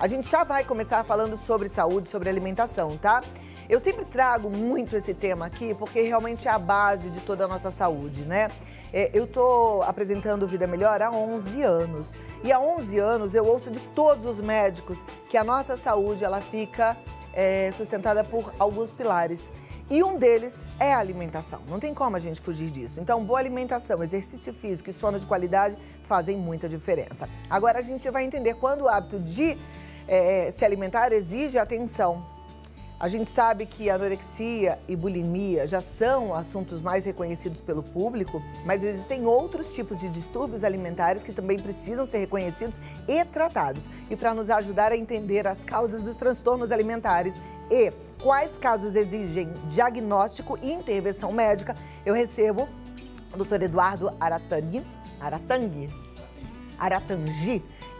A gente já vai começar falando sobre saúde, sobre alimentação, tá? Eu sempre trago muito esse tema aqui porque realmente é a base de toda a nossa saúde, né? Eu tô apresentando Vida Melhor há 11 anos. E há 11 anos eu ouço de todos os médicos que a nossa saúde, ela fica sustentada por alguns pilares. E um deles é a alimentação. Não tem como a gente fugir disso. Então, boa alimentação, exercício físico e sono de qualidade fazem muita diferença. Agora, a gente vai entender quando o hábito de se alimentar exige atenção. A gente sabe que anorexia e bulimia já são assuntos mais reconhecidos pelo público, mas existem outros tipos de distúrbios alimentares que também precisam ser reconhecidos e tratados. E para nos ajudar a entender as causas dos transtornos alimentares e quais casos exigem diagnóstico e intervenção médica, eu recebo o Dr. Eduardo Aratangi,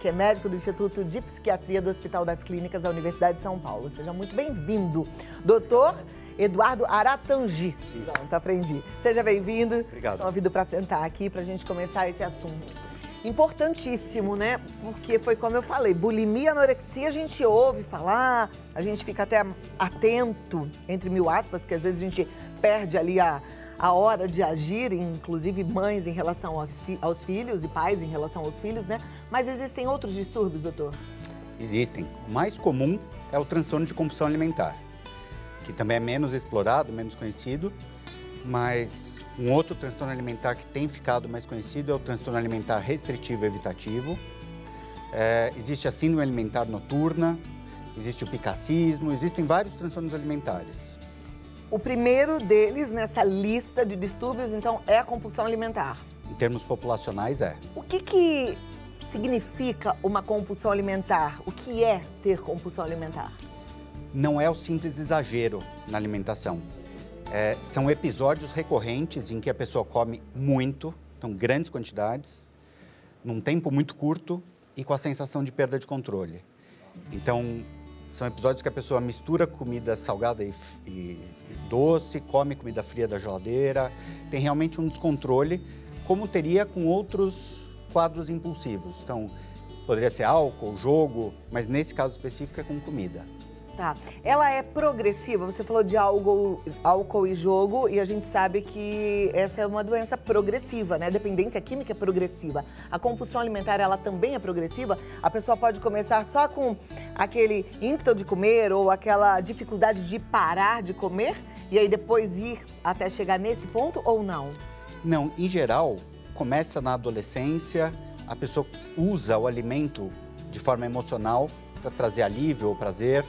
que é médico do Instituto de Psiquiatria do Hospital das Clínicas da Universidade de São Paulo. Seja muito bem-vindo, doutor Eduardo Aratangi. Pronto, aprendi. Seja bem-vindo. Obrigado. Convido para sentar aqui para a gente começar esse assunto. Importantíssimo, né? Porque foi como eu falei, bulimia, anorexia, a gente ouve falar, a gente fica até atento, entre mil aspas, porque às vezes a gente perde ali a hora de agir, inclusive mães em relação aos filhos e pais em relação aos filhos, né? Mas existem outros distúrbios, doutor? Existem. O mais comum é o transtorno de compulsão alimentar, que também é menos explorado, menos conhecido, mas um outro transtorno alimentar que tem ficado mais conhecido é o transtorno alimentar restritivo evitativo. Existe a síndrome alimentar noturna, existe o picacismo, existem vários transtornos alimentares. O primeiro deles nessa lista de distúrbios, então, é a compulsão alimentar. Em termos populacionais, é. O que significa uma compulsão alimentar? O que é ter compulsão alimentar? Não é o simples exagero na alimentação. São episódios recorrentes em que a pessoa come muito, então grandes quantidades, num tempo muito curto e com a sensação de perda de controle. Então, são episódios que a pessoa mistura comida salgada e doce, come comida fria da geladeira, tem realmente um descontrole, como teria com outros quadros impulsivos. Então, poderia ser álcool, jogo, mas nesse caso específico é com comida. Tá. Ela é progressiva, você falou de álcool e jogo, e a gente sabe que essa é uma doença progressiva, né? A dependência química é progressiva. A compulsão alimentar, ela também é progressiva? A pessoa pode começar só com aquele ímpeto de comer ou aquela dificuldade de parar de comer e aí depois ir até chegar nesse ponto ou não? Não, em geral, começa na adolescência, a pessoa usa o alimento de forma emocional para trazer alívio ou prazer.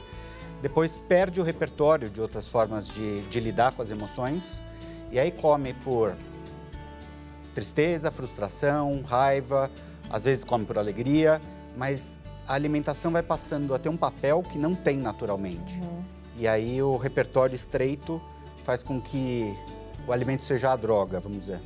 Depois perde o repertório de outras formas de lidar com as emoções e aí come por tristeza, frustração, raiva, às vezes come por alegria, mas a alimentação vai passando a ter um papel que não tem naturalmente. E aí o repertório estreito faz com que o alimento seja a droga, vamos dizer.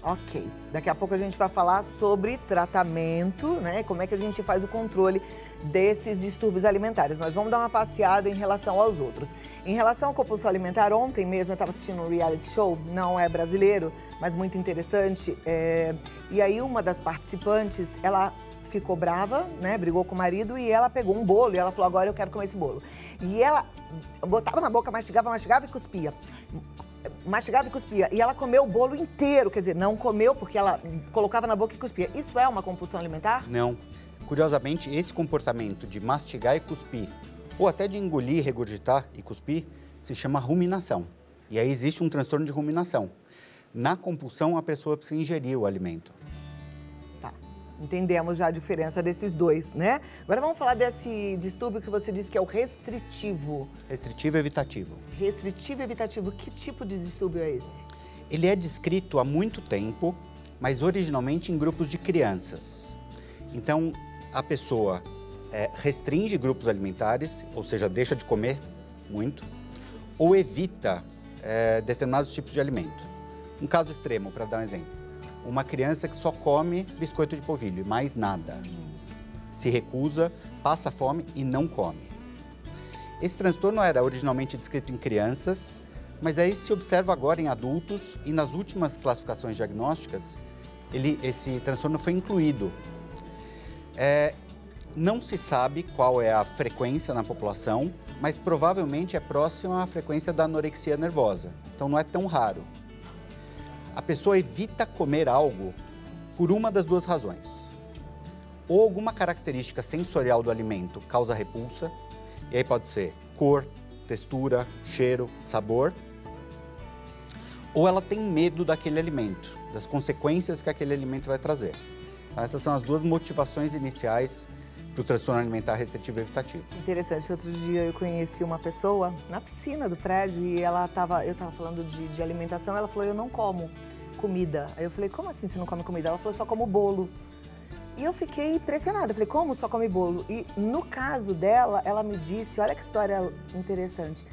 Ok. Daqui a pouco a gente vai falar sobre tratamento, né? Como é que a gente faz o controle desses distúrbios alimentares. Mas vamos dar uma passeada em relação aos outros. Em relação à compulsão alimentar, ontem mesmo eu estava assistindo um reality show, não é brasileiro, mas muito interessante. E aí uma das participantes, ela ficou brava, né? Brigou com o marido e ela pegou um bolo e ela falou, agora eu quero comer esse bolo. E ela botava na boca, mastigava e cuspia. Mastigava e cuspia. E ela comeu o bolo inteiro, quer dizer, não comeu porque ela colocava na boca e cuspia. Isso é uma compulsão alimentar? Não. Curiosamente, esse comportamento de mastigar e cuspir, ou até de engolir, regurgitar e cuspir, se chama ruminação. E aí existe um transtorno de ruminação. Na compulsão, a pessoa precisa ingerir o alimento. Tá. Entendemos já a diferença desses dois, né? Agora vamos falar desse distúrbio que você disse que é o restritivo. Restritivo evitativo. Restritivo evitativo. Que tipo de distúrbio é esse? Ele é descrito há muito tempo, mas originalmente em grupos de crianças. Então, a pessoa restringe grupos alimentares, ou seja, deixa de comer muito, ou evita determinados tipos de alimento. Um caso extremo, para dar um exemplo. Uma criança que só come biscoito de polvilho e mais nada. Se recusa, passa fome e não come. Esse transtorno era originalmente descrito em crianças, mas aí se observa agora em adultos e nas últimas classificações diagnósticas, esse transtorno foi incluído. Não se sabe qual é a frequência na população, mas provavelmente é próxima à frequência da anorexia nervosa. Então não é tão raro. A pessoa evita comer algo por uma das duas razões. Ou alguma característica sensorial do alimento causa repulsa, e aí pode ser cor, textura, cheiro, sabor. Ou ela tem medo daquele alimento, das consequências que aquele alimento vai trazer. Então, essas são as duas motivações iniciais para o transtorno alimentar restritivo evitativo. Interessante, outro dia eu conheci uma pessoa na piscina do prédio e eu estava falando de alimentação, ela falou, eu não como comida. Aí eu falei, como assim você não come comida? Ela falou, só como bolo. E eu fiquei impressionada, eu falei, como só come bolo? E no caso dela, ela me disse, olha que história interessante,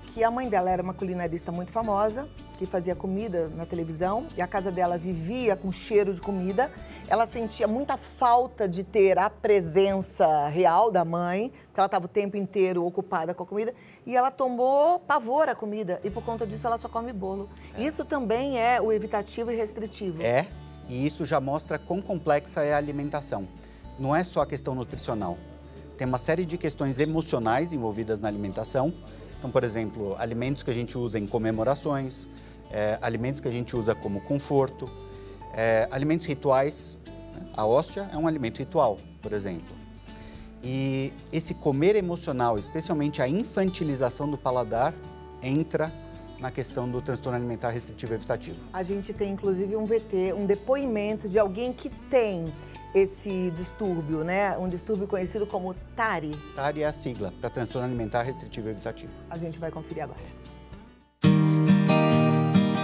que a mãe dela era uma culinarista muito famosa, que fazia comida na televisão, e a casa dela vivia com cheiro de comida. Ela sentia muita falta de ter a presença real da mãe, porque ela estava o tempo inteiro ocupada com a comida, e ela tomou pavor à comida, e por conta disso ela só come bolo. Isso também é o evitativo e restritivo. É, e isso já mostra quão complexa é a alimentação. Não é só a questão nutricional. Tem uma série de questões emocionais envolvidas na alimentação. Então, por exemplo, alimentos que a gente usa em comemorações, alimentos que a gente usa como conforto, alimentos rituais. A hóstia é um alimento ritual, por exemplo. E esse comer emocional, especialmente a infantilização do paladar, entra na questão do transtorno alimentar restritivo evitativo. A gente tem, inclusive, um VT, um depoimento de alguém que tem esse distúrbio, né? Um distúrbio conhecido como TARI. TARI é a sigla para transtorno alimentar restritivo evitativo. A gente vai conferir agora.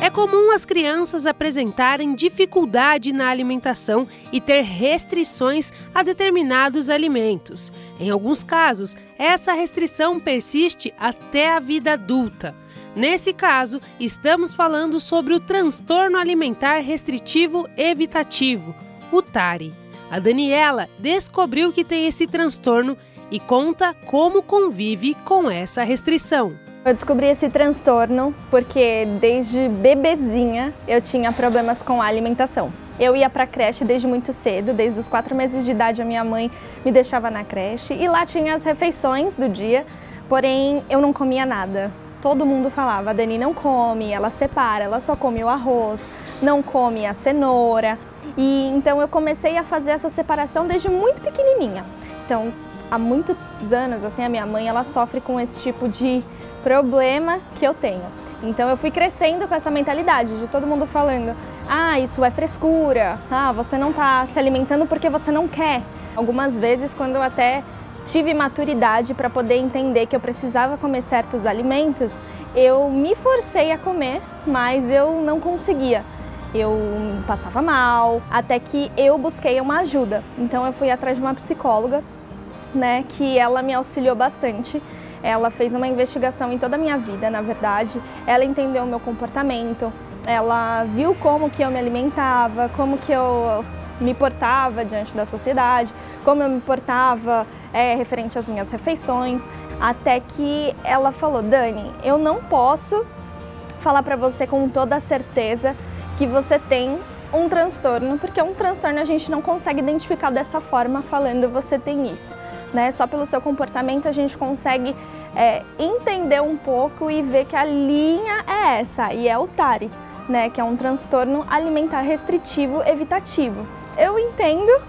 É comum as crianças apresentarem dificuldade na alimentação e ter restrições a determinados alimentos. Em alguns casos, essa restrição persiste até a vida adulta. Nesse caso, estamos falando sobre o transtorno alimentar restritivo evitativo, o TARI. A Daniela descobriu que tem esse transtorno e conta como convive com essa restrição. Eu descobri esse transtorno porque desde bebezinha eu tinha problemas com a alimentação. Eu ia para a creche desde muito cedo, desde os 4 meses de idade a minha mãe me deixava na creche e lá tinha as refeições do dia, porém eu não comia nada. Todo mundo falava, a Dani não come, ela separa, ela só come o arroz, não come a cenoura. E então eu comecei a fazer essa separação desde muito pequenininha. Então, há muitos anos, assim, a minha mãe, ela sofre com esse tipo de problema que eu tenho. Então eu fui crescendo com essa mentalidade de todo mundo falando, ah, isso é frescura, ah, você não está se alimentando porque você não quer. Algumas vezes, quando eu até tive maturidade para poder entender que eu precisava comer certos alimentos, eu me forcei a comer, mas eu não conseguia. Eu passava mal, até que eu busquei uma ajuda. Então eu fui atrás de uma psicóloga, né, que ela me auxiliou bastante. Ela fez uma investigação em toda a minha vida, na verdade. Ela entendeu o meu comportamento, ela viu como que eu me alimentava, como que eu me portava diante da sociedade, como eu me portava referente às minhas refeições, até que ela falou, Dani, eu não posso falar para você com toda a certeza que você tem um transtorno, porque um transtorno a gente não consegue identificar dessa forma falando você tem isso, né? Só pelo seu comportamento a gente consegue entender um pouco e ver que a linha é essa, e é o TARI, né? Que é um transtorno alimentar restritivo evitativo. Eu entendo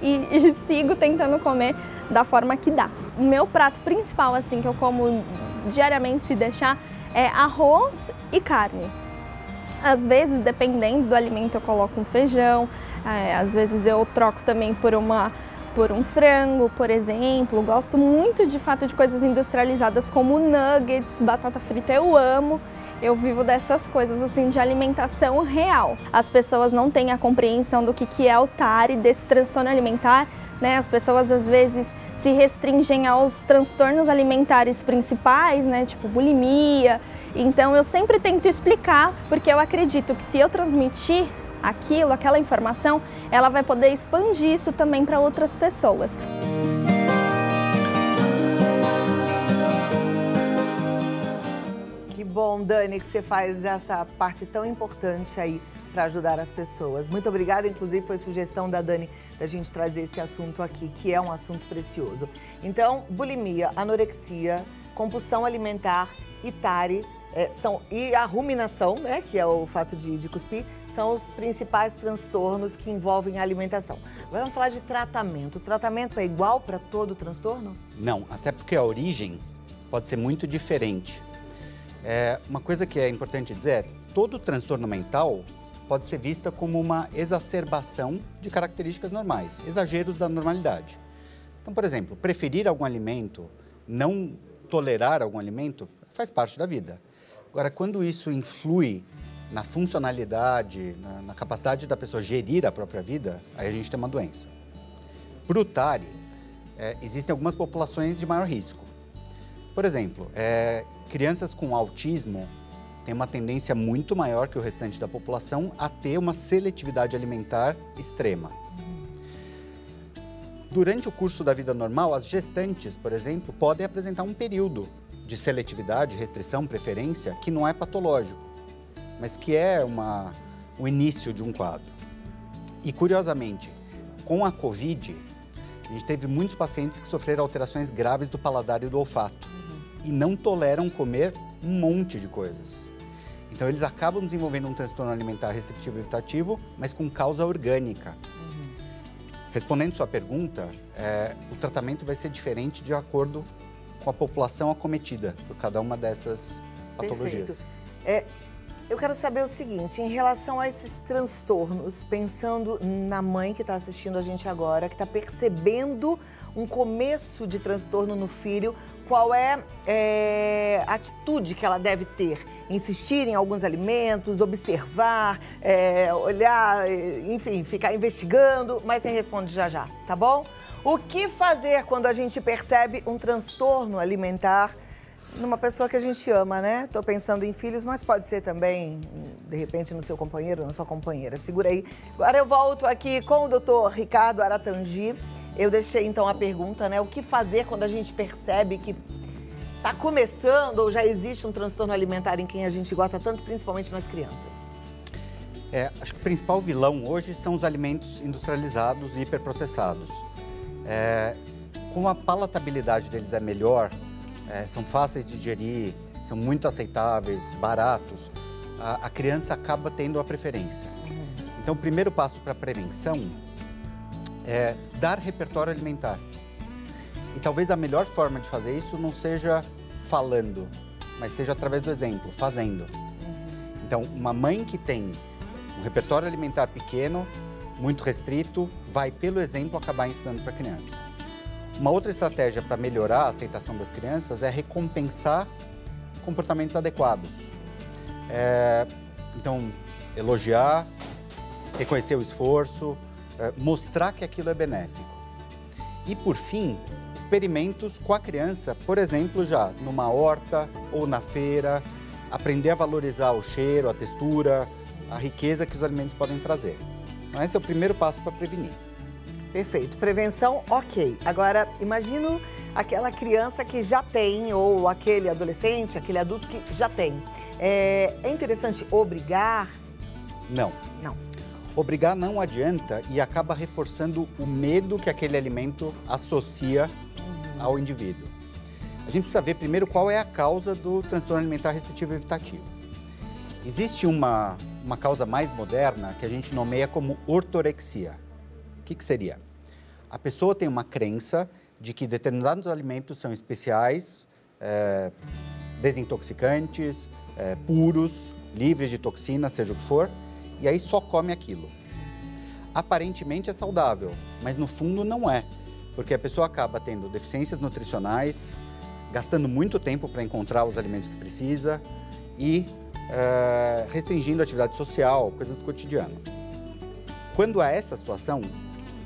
e sigo tentando comer da forma que dá. O meu prato principal, assim, que eu como diariamente se deixar, é arroz e carne. Às vezes, dependendo do alimento, eu coloco um feijão, às vezes eu troco também por um frango, por exemplo. Gosto muito, de fato, de coisas industrializadas como nuggets, batata frita eu amo. Eu vivo dessas coisas, assim, de alimentação real. As pessoas não têm a compreensão do que é o TARI, desse transtorno alimentar, né? As pessoas, às vezes, se restringem aos transtornos alimentares principais, né? Tipo bulimia. Então, eu sempre tento explicar, porque eu acredito que se eu transmitir aquilo, aquela informação, ela vai poder expandir isso também para outras pessoas. Que bom, Dani, que você faz essa parte tão importante aí para ajudar as pessoas. Muito obrigada, inclusive foi sugestão da Dani da gente trazer esse assunto aqui, que é um assunto precioso. Então, bulimia, anorexia, compulsão alimentar e TARI, e a ruminação, né, que é o fato de cuspir, são os principais transtornos que envolvem a alimentação. Agora vamos falar de tratamento. O tratamento é igual para todo transtorno? Não, até porque a origem pode ser muito diferente. Uma coisa que é importante dizer é todo transtorno mental pode ser vista como uma exacerbação de características normais, exageros da normalidade. Então, por exemplo, preferir algum alimento, não tolerar algum alimento, faz parte da vida. Agora, quando isso influi na funcionalidade, na capacidade da pessoa gerir a própria vida, aí a gente tem uma doença. Para o TARI, existem algumas populações de maior risco. Por exemplo, crianças com autismo têm uma tendência muito maior que o restante da população a ter uma seletividade alimentar extrema. Durante o curso da vida normal, as gestantes, por exemplo, podem apresentar um período de seletividade, restrição, preferência, que não é patológico, mas que é o início de um quadro. E, curiosamente, com a Covid, a gente teve muitos pacientes que sofreram alterações graves do paladar e do olfato e não toleram comer um monte de coisas. Então, eles acabam desenvolvendo um transtorno alimentar restritivo e evitativo, mas com causa orgânica. Respondendo sua pergunta, o tratamento vai ser diferente de acordo com a população acometida por cada uma dessas patologias. Eu quero saber o seguinte, em relação a esses transtornos, pensando na mãe que está assistindo a gente agora, que está percebendo um começo de transtorno no filho, qual é a atitude que ela deve ter? Insistir em alguns alimentos, observar, olhar, enfim, ficar investigando, mas você responde já, tá bom? O que fazer quando a gente percebe um transtorno alimentar numa pessoa que a gente ama, né? Tô pensando em filhos, mas pode ser também, de repente, no seu companheiro ou na sua companheira. Segura aí. Agora eu volto aqui com o doutor Ricardo Aratangi. Eu deixei, então, a pergunta, né? O que fazer quando a gente percebe que tá começando ou já existe um transtorno alimentar em quem a gente gosta tanto, principalmente nas crianças? Acho que o principal vilão hoje são os alimentos industrializados e hiperprocessados. Como a palatabilidade deles é melhor, são fáceis de digerir, são muito aceitáveis, baratos, a criança acaba tendo a preferência. Então, o primeiro passo para a prevenção é dar repertório alimentar. E talvez a melhor forma de fazer isso não seja falando, mas seja através do exemplo, fazendo. Então, uma mãe que tem um repertório alimentar pequeno, muito restrito, vai, pelo exemplo, acabar ensinando para a criança. Uma outra estratégia para melhorar a aceitação das crianças é recompensar comportamentos adequados. Então, elogiar, reconhecer o esforço, mostrar que aquilo é benéfico. E, por fim, experimentos com a criança, por exemplo, já numa horta ou na feira, aprender a valorizar o cheiro, a textura, a riqueza que os alimentos podem trazer. Então, esse é o primeiro passo para prevenir. Perfeito. Prevenção, ok. Agora, imagino aquela criança que já tem, ou aquele adolescente, aquele adulto que já tem. É interessante obrigar? Não. Não. Obrigar não adianta e acaba reforçando o medo que aquele alimento associa ao indivíduo. A gente precisa ver primeiro qual é a causa do transtorno alimentar restritivo e evitativo. Existe uma causa mais moderna que a gente nomeia como ortorexia. O que seria? A pessoa tem uma crença de que determinados alimentos são especiais, desintoxicantes, puros, livres de toxinas, seja o que for, e aí só come aquilo. Aparentemente é saudável, mas no fundo não é, porque a pessoa acaba tendo deficiências nutricionais, gastando muito tempo para encontrar os alimentos que precisa e restringindo a atividade social, coisas do cotidiano. Quando há essa situação,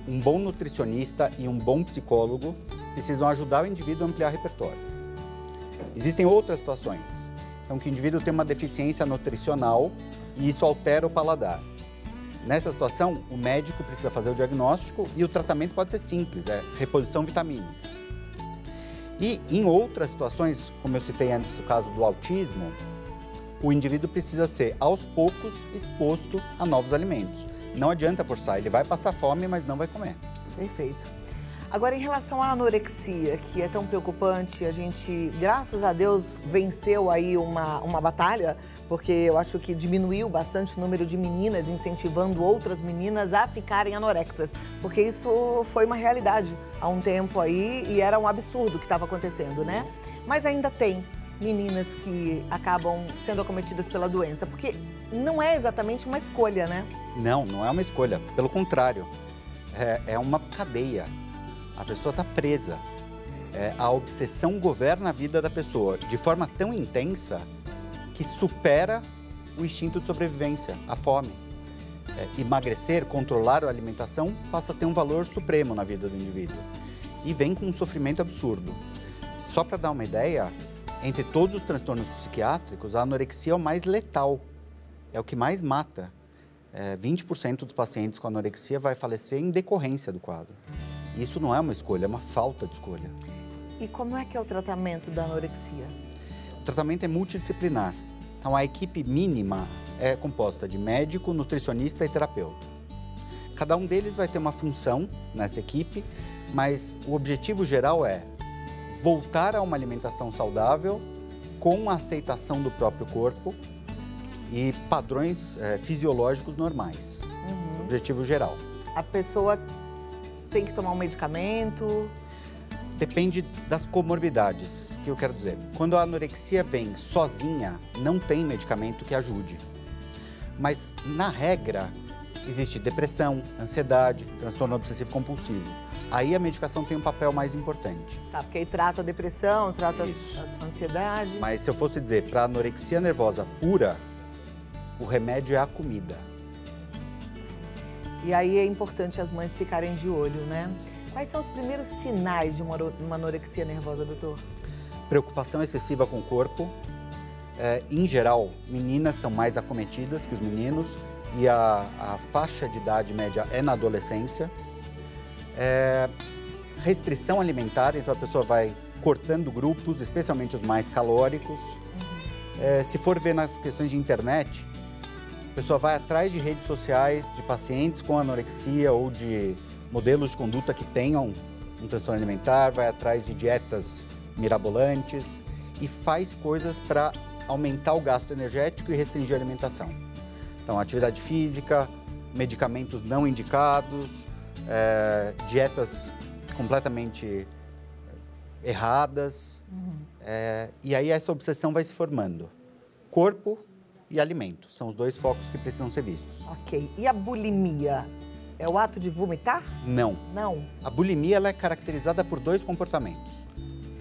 um bom nutricionista e um bom psicólogo precisam ajudar o indivíduo a ampliar o repertório. Existem outras situações, então que o indivíduo tem uma deficiência nutricional e isso altera o paladar. Nessa situação, o médico precisa fazer o diagnóstico e o tratamento pode ser simples, reposição vitamínica. E em outras situações, como eu citei antes o caso do autismo, o indivíduo precisa ser, aos poucos, exposto a novos alimentos. Não adianta forçar, ele vai passar fome, mas não vai comer. Perfeito. Agora, em relação à anorexia, que é tão preocupante, a gente, graças a Deus, venceu aí uma batalha, porque eu acho que diminuiu bastante o número de meninas incentivando outras meninas a ficarem anorexas, porque isso foi uma realidade há um tempo aí e era um absurdo o que estava acontecendo, né? Mas ainda tem meninas que acabam sendo acometidas pela doença, porque não é exatamente uma escolha, né? Não, não é uma escolha, pelo contrário, é uma cadeia. A pessoa está presa. A obsessão governa a vida da pessoa de forma tão intensa que supera o instinto de sobrevivência, a fome. Emagrecer, controlar a alimentação, passa a ter um valor supremo na vida do indivíduo. E vem com um sofrimento absurdo. Só para dar uma ideia, entre todos os transtornos psiquiátricos, a anorexia é o mais letal. É o que mais mata. 20% dos pacientes com anorexia vai falecer em decorrência do quadro. Isso não é uma escolha, é uma falta de escolha. E como é que é o tratamento da anorexia? O tratamento é multidisciplinar. Então, a equipe mínima é composta de médico, nutricionista e terapeuta. Cada um deles vai ter uma função nessa equipe, mas o objetivo geral é voltar a uma alimentação saudável com a aceitação do próprio corpo e padrões fisiológicos normais. Esse é o objetivo geral. A pessoa tem que tomar um medicamento? Depende das comorbidades, que eu quero dizer. Quando a anorexia vem sozinha, não tem medicamento que ajude. Mas, na regra, existe depressão, ansiedade, transtorno obsessivo-compulsivo. Aí a medicação tem um papel mais importante. Tá, porque aí trata a depressão, trata a ansiedade. Mas se eu fosse dizer, para anorexia nervosa pura, o remédio é a comida. E aí é importante as mães ficarem de olho, né? Quais são os primeiros sinais de uma anorexia nervosa, doutor? Preocupação excessiva com o corpo. Em geral, meninas são mais acometidas que os meninos e a faixa de idade média é na adolescência. Restrição alimentar, então a pessoa vai cortando grupos, especialmente os mais calóricos. Se for ver nas questões de internet, a pessoa vai atrás de redes sociais de pacientes com anorexia ou de modelos de conduta que tenham um transtorno alimentar, vai atrás de dietas mirabolantes e faz coisas para aumentar o gasto energético e restringir a alimentação. Então, atividade física, medicamentos não indicados, dietas completamente erradas. E aí essa obsessão vai se formando. Corpo e alimento são os dois focos que precisam ser vistos. Ok. E a bulimia? É o ato de vomitar? Não. Não. A bulimia ela é caracterizada por dois comportamentos.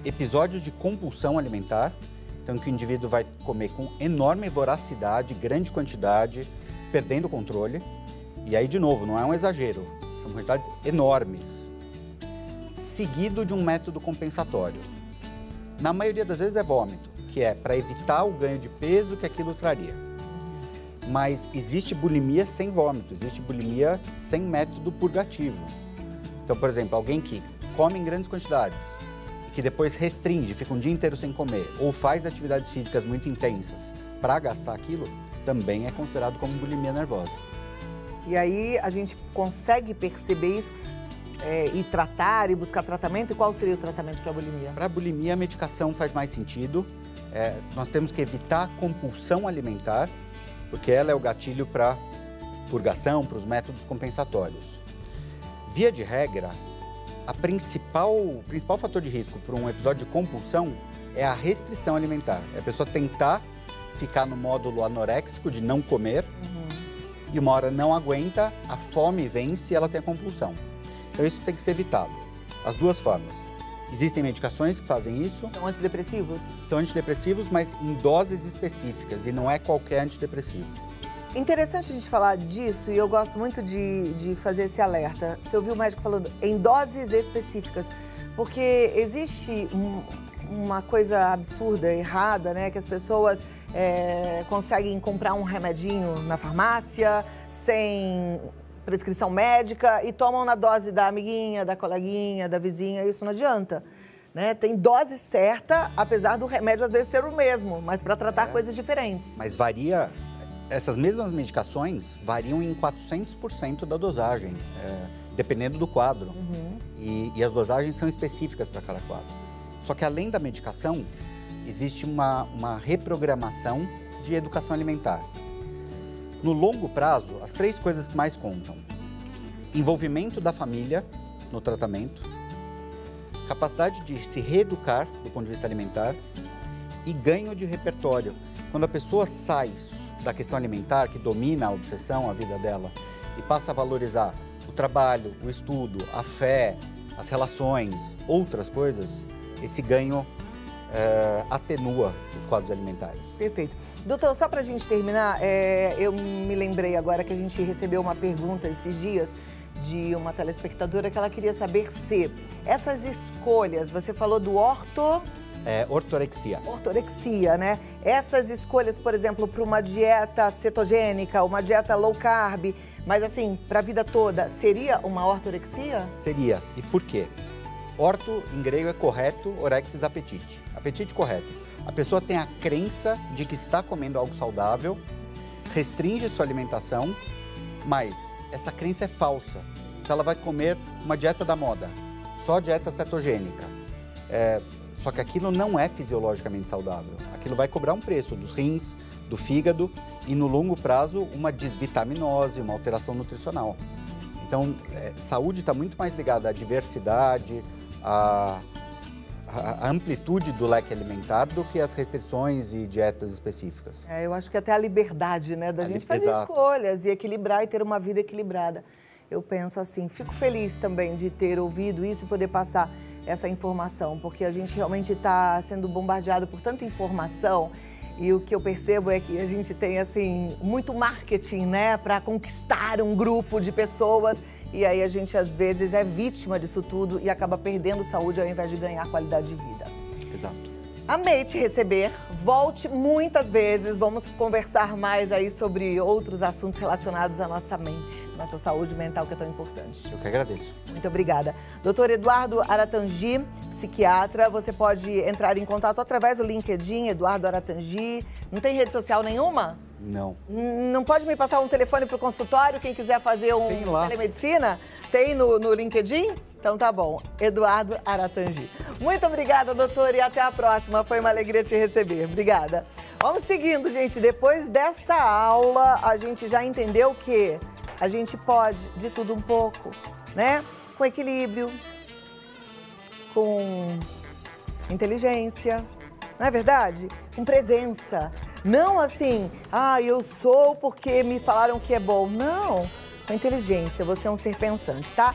Episódios de compulsão alimentar, então que o indivíduo vai comer com enorme voracidade, grande quantidade, perdendo o controle. E aí, de novo, não é um exagero, são quantidades enormes. Seguido de um método compensatório. Na maioria das vezes é vômito, que é para evitar o ganho de peso que aquilo traria. Mas existe bulimia sem vômito, existe bulimia sem método purgativo. Então, por exemplo, alguém que come em grandes quantidades e que depois restringe, fica um dia inteiro sem comer, ou faz atividades físicas muito intensas para gastar aquilo, também é considerado como bulimia nervosa. E aí a gente consegue perceber isso e tratar e buscar tratamento? E qual seria o tratamento para a bulimia? Para a bulimia, a medicação faz mais sentido. Nós temos que evitar a compulsão alimentar, porque ela é o gatilho para purgação, para os métodos compensatórios. Via de regra, o principal fator de risco para um episódio de compulsão é a restrição alimentar. É a pessoa tentar ficar no módulo anoréxico de não comer e uma hora não aguenta, a fome vence e ela tem a compulsão. Então isso tem que ser evitado. As duas formas. Existem medicações que fazem isso. São antidepressivos? São antidepressivos, mas em doses específicas e não é qualquer antidepressivo. Interessante a gente falar disso e eu gosto muito de fazer esse alerta. Você ouviu o médico falando em doses específicas, porque existe uma coisa absurda, errada, né? Que as pessoas conseguem comprar um remedinho na farmácia sem prescrição médica e tomam na dose da amiguinha, da coleguinha, da vizinha, isso não adianta. né? Tem dose certa, apesar do remédio às vezes ser o mesmo, mas para tratar coisas diferentes. Mas varia, essas mesmas medicações variam em 400% da dosagem, dependendo do quadro. E as dosagens são específicas para cada quadro. Só que além da medicação, existe uma reprogramação de educação alimentar. No longo prazo, as 3 coisas que mais contam: envolvimento da família no tratamento, capacidade de se reeducar do ponto de vista alimentar e ganho de repertório. Quando a pessoa sai da questão alimentar, que domina a obsessão, a vida dela, e passa a valorizar o trabalho, o estudo, a fé, as relações, outras coisas, esse ganho atenua os quadros alimentares. Perfeito. Doutor, só para a gente terminar, eu me lembrei agora que a gente recebeu uma pergunta esses dias de uma telespectadora que ela queria saber se essas escolhas, você falou do Ortorexia. Ortorexia, né? Essas escolhas, por exemplo, para uma dieta cetogênica, uma dieta low carb, mas assim, para a vida toda, seria uma ortorexia? Seria. E por quê? Orto, em grego, é correto, orexis, apetite. Apetite correto. A pessoa tem a crença de que está comendo algo saudável, restringe sua alimentação, mas essa crença é falsa. Então ela vai comer uma dieta da moda, só dieta cetogênica. Só que aquilo não é fisiologicamente saudável. Aquilo vai cobrar um preço dos rins, do fígado e, no longo prazo, uma desvitaminose, uma alteração nutricional. Então, saúde está muito mais ligada à diversidade, à amplitude do leque alimentar do que às restrições e dietas específicas. Eu acho que até a liberdade, né, da gente fazer escolhas e equilibrar e ter uma vida equilibrada. Eu penso assim, fico feliz também de ter ouvido isso e poder passar essa informação, porque a gente realmente está sendo bombardeado por tanta informação e o que eu percebo é que a gente tem, assim, muito marketing, né, para conquistar um grupo de pessoas e aí a gente, às vezes, é vítima disso tudo e acaba perdendo saúde ao invés de ganhar qualidade de vida. Exato. Amei te receber, volte muitas vezes, vamos conversar mais aí sobre outros assuntos relacionados à nossa mente, nossa saúde mental que é tão importante. Eu que agradeço. Muito obrigada. Dr. Eduardo Aratangi, psiquiatra, você pode entrar em contato através do LinkedIn, Eduardo Aratangi. Não tem rede social nenhuma? Não. Não pode me passar um telefone para o consultório, quem quiser fazer telemedicina? Tem no LinkedIn? Então tá bom, Eduardo Aratangi. Muito obrigada, doutor, e até a próxima. Foi uma alegria te receber. Obrigada. Vamos seguindo, gente. Depois dessa aula, a gente já entendeu que a gente pode de tudo um pouco, né? Com equilíbrio, com inteligência, não é verdade? Com presença. Não assim, eu sou porque me falaram que é bom. Não, com inteligência. Você é um ser pensante, tá?